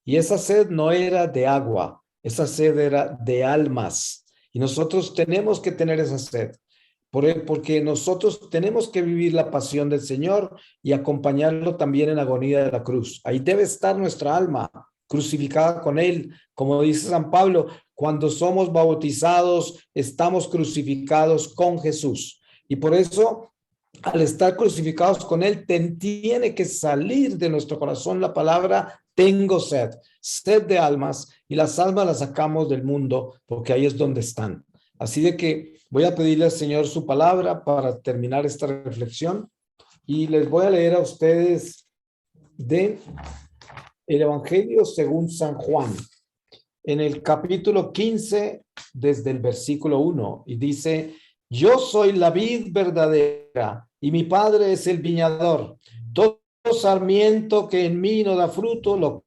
Y esa sed no era de agua, esa sed era de almas. Y nosotros tenemos que tener esa sed. Porque nosotros tenemos que vivir la pasión del Señor y acompañarlo también en la agonía de la cruz. Ahí debe estar nuestra alma crucificada con Él. Como dice San Pablo, cuando somos bautizados, estamos crucificados con Jesús. Y por eso, al estar crucificados con Él, tiene que salir de nuestro corazón la palabra tengo sed, sed de almas, y las almas las sacamos del mundo, porque ahí es donde están. Así de que voy a pedirle al Señor su palabra para terminar esta reflexión, y les voy a leer a ustedes de El Evangelio según San Juan, en el capítulo 15, desde el versículo 1, y dice: yo soy la vid verdadera y mi padre es el viñador. Todo sarmiento que en mí no da fruto lo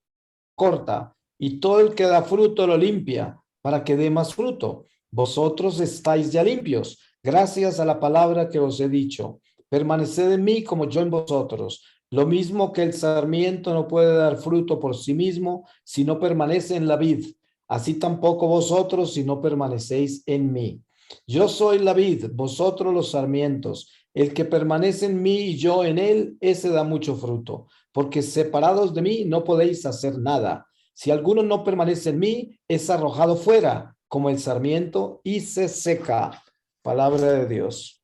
corta, y todo el que da fruto lo limpia, para que dé más fruto. Vosotros estáis ya limpios, gracias a la palabra que os he dicho. Permaneced en mí como yo en vosotros. Lo mismo que el sarmiento no puede dar fruto por sí mismo si no permanece en la vid, así tampoco vosotros si no permanecéis en mí. Yo soy la vid, vosotros los sarmientos. El que permanece en mí y yo en él, ese da mucho fruto, porque separados de mí no podéis hacer nada. Si alguno no permanece en mí, es arrojado fuera como el sarmiento y se seca. Palabra de Dios.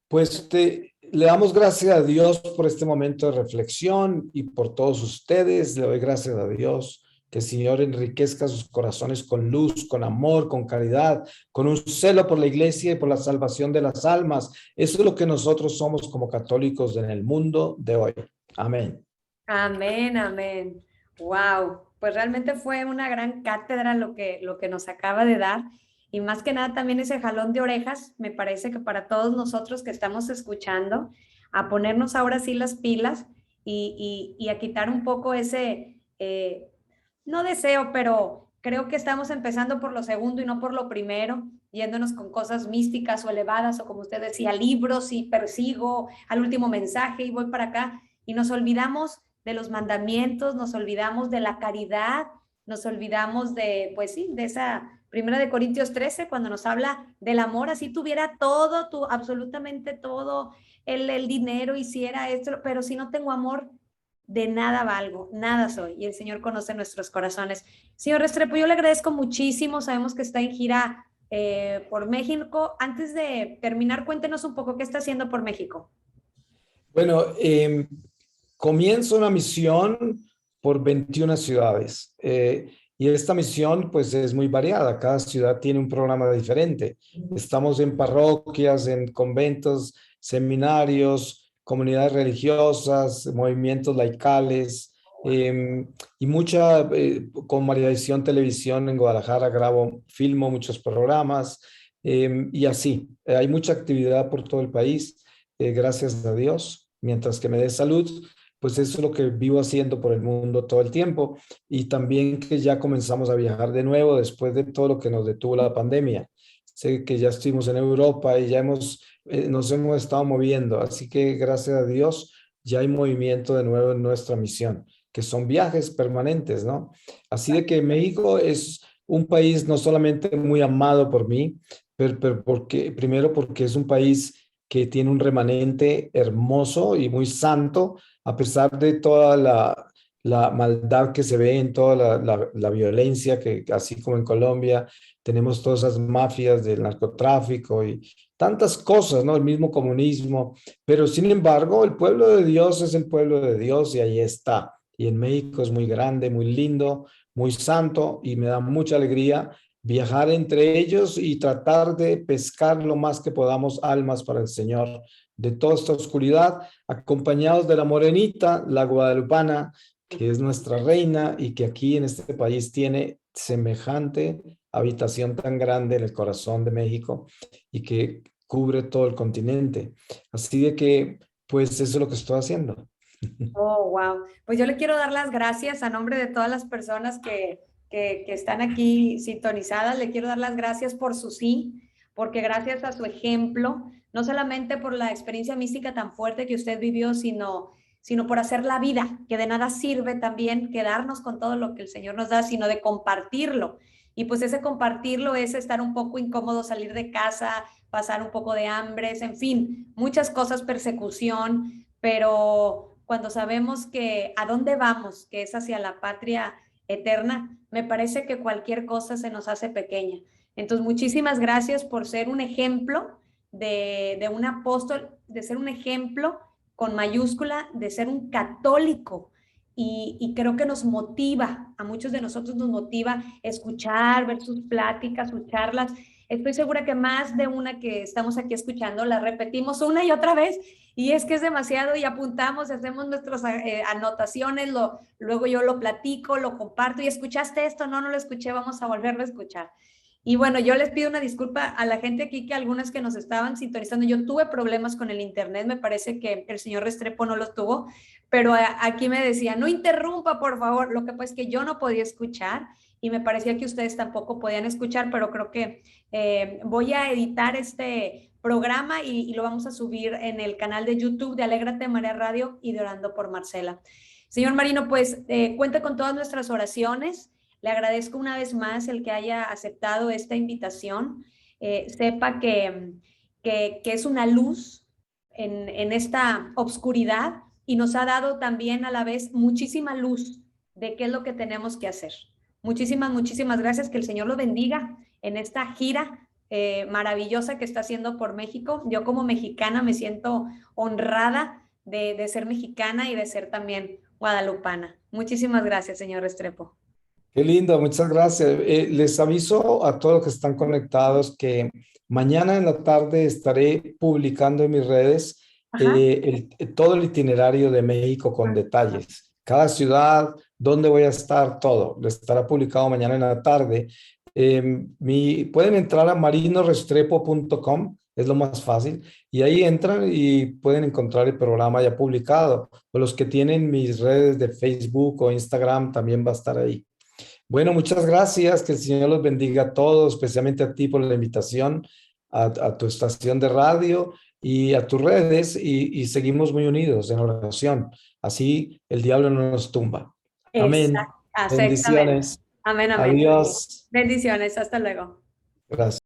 Pues le damos gracias a Dios por este momento de reflexión y por todos ustedes. Le doy gracias a Dios. Que el Señor enriquezca sus corazones con luz, con amor, con caridad, con un celo por la iglesia y por la salvación de las almas. Eso es lo que nosotros somos como católicos en el mundo de hoy. Amén.
Amén, amén. Wow, pues realmente fue una gran cátedra lo que nos acaba de dar y más que nada también ese jalón de orejas, me parece que para todos nosotros que estamos escuchando, a ponernos ahora sí las pilas y a quitar un poco ese, no deseo, pero creo que estamos empezando por lo segundo y no por lo primero, yéndonos con cosas místicas o elevadas o como usted decía, libros y persigo al último mensaje y voy para acá y nos olvidamos de los mandamientos, nos olvidamos de la caridad, nos olvidamos de, pues sí, de esa primera de Corintios 13, cuando nos habla del amor, así tuviera todo, absolutamente todo, el dinero, hiciera esto, pero si no tengo amor, de nada valgo, nada soy, y el Señor conoce nuestros corazones. Señor Restrepo, yo le agradezco muchísimo, sabemos que está en gira por México. Antes de terminar, cuéntenos un poco qué está haciendo por México.
Bueno, comienza una misión por 21 ciudades y esta misión pues es muy variada, cada ciudad tiene un programa diferente. Estamos en parroquias, en conventos, seminarios, comunidades religiosas, movimientos laicales y mucha, con María Visión Televisión en Guadalajara filmo muchos programas y así, hay mucha actividad por todo el país, gracias a Dios, mientras que me dé salud, pues eso es lo que vivo haciendo por el mundo todo el tiempo y también que ya comenzamos a viajar de nuevo después de todo lo que nos detuvo la pandemia. Sé que ya estuvimos en Europa y ya nos hemos estado moviendo, así que gracias a Dios ya hay movimiento de nuevo en nuestra misión, que son viajes permanentes, ¿no? Así de que México es un país no solamente muy amado por mí, pero primero porque es un país que tiene un remanente hermoso y muy santo, a pesar de toda la maldad que se ve en toda la violencia, que así como en Colombia tenemos todas esas mafias del narcotráfico y tantas cosas, ¿no? El mismo comunismo, pero sin embargo el pueblo de Dios es el pueblo de Dios y ahí está. Y en México es muy grande, muy lindo, muy santo y me da mucha alegría viajar entre ellos y tratar de pescar lo más que podamos almas para el Señor de toda esta oscuridad, acompañados de la morenita, la guadalupana, que es nuestra reina y que aquí en este país tiene semejante habitación tan grande en el corazón de México y que cubre todo el continente. Así de que, pues eso es lo que estoy haciendo.
Oh, wow. Pues yo le quiero dar las gracias a nombre de todas las personas que están aquí sintonizadas. Le quiero dar las gracias por su sí, porque gracias a su ejemplo, no solamente por la experiencia mística tan fuerte que usted vivió, sino por hacer la vida, que de nada sirve también quedarnos con todo lo que el Señor nos da, sino de compartirlo. Y pues ese compartirlo es estar un poco incómodo, salir de casa, pasar un poco de hambres, en fin, muchas cosas, persecución, pero cuando sabemos que a dónde vamos, que es hacia la patria eterna, me parece que cualquier cosa se nos hace pequeña. Entonces, muchísimas gracias por ser un ejemplo de un apóstol, de ser un ejemplo con mayúscula, de ser un católico. Y creo que nos motiva, a muchos de nosotros nos motiva escuchar, ver sus pláticas, sus charlas estoy segura que más de una que estamos aquí escuchando la repetimos una y otra vez y es que es demasiado y apuntamos, hacemos nuestras anotaciones, luego yo lo platico, lo comparto y escuchaste esto, no lo escuché, vamos a volverlo a escuchar. Y bueno, yo les pido una disculpa a la gente aquí, que algunas que nos estaban sintonizando, yo tuve problemas con el internet, me parece que el señor Restrepo no los tuvo, pero aquí me decía, no interrumpa, por favor. Lo que pasa es que yo no podía escuchar y me parecía que ustedes tampoco podían escuchar, pero creo que voy a editar este programa y lo vamos a subir en el canal de YouTube de Alégrate María Radio y de Orando por Marcela. Señor Marino, pues cuenta con todas nuestras oraciones. Le agradezco una vez más el que haya aceptado esta invitación. Sepa que es una luz en esta obscuridad y nos ha dado también a la vez muchísima luz de qué es lo que tenemos que hacer. Muchísimas, muchísimas gracias. Que el Señor lo bendiga en esta gira maravillosa que está haciendo por México. Yo como mexicana me siento honrada de ser mexicana y de ser también guadalupana. Muchísimas gracias, señor Restrepo.
Qué lindo, muchas gracias. Les aviso a todos los que están conectados que mañana en la tarde estaré publicando en mis redes todo el itinerario de México con detalles. Cada ciudad, dónde voy a estar, todo. Lo estará publicado mañana en la tarde. Pueden entrar a marinorestrepo.com, es lo más fácil, y ahí entran y pueden encontrar el programa ya publicado. O los que tienen mis redes de Facebook o Instagram también va a estar ahí. Bueno, muchas gracias. Que el Señor los bendiga a todos, especialmente a ti por la invitación a tu estación de radio y a tus redes y seguimos muy unidos en oración. Así el diablo no nos tumba. Amén.
Exactamente.
Bendiciones.
Amén, amén.
Adiós.
Bendiciones. Hasta luego.
Gracias.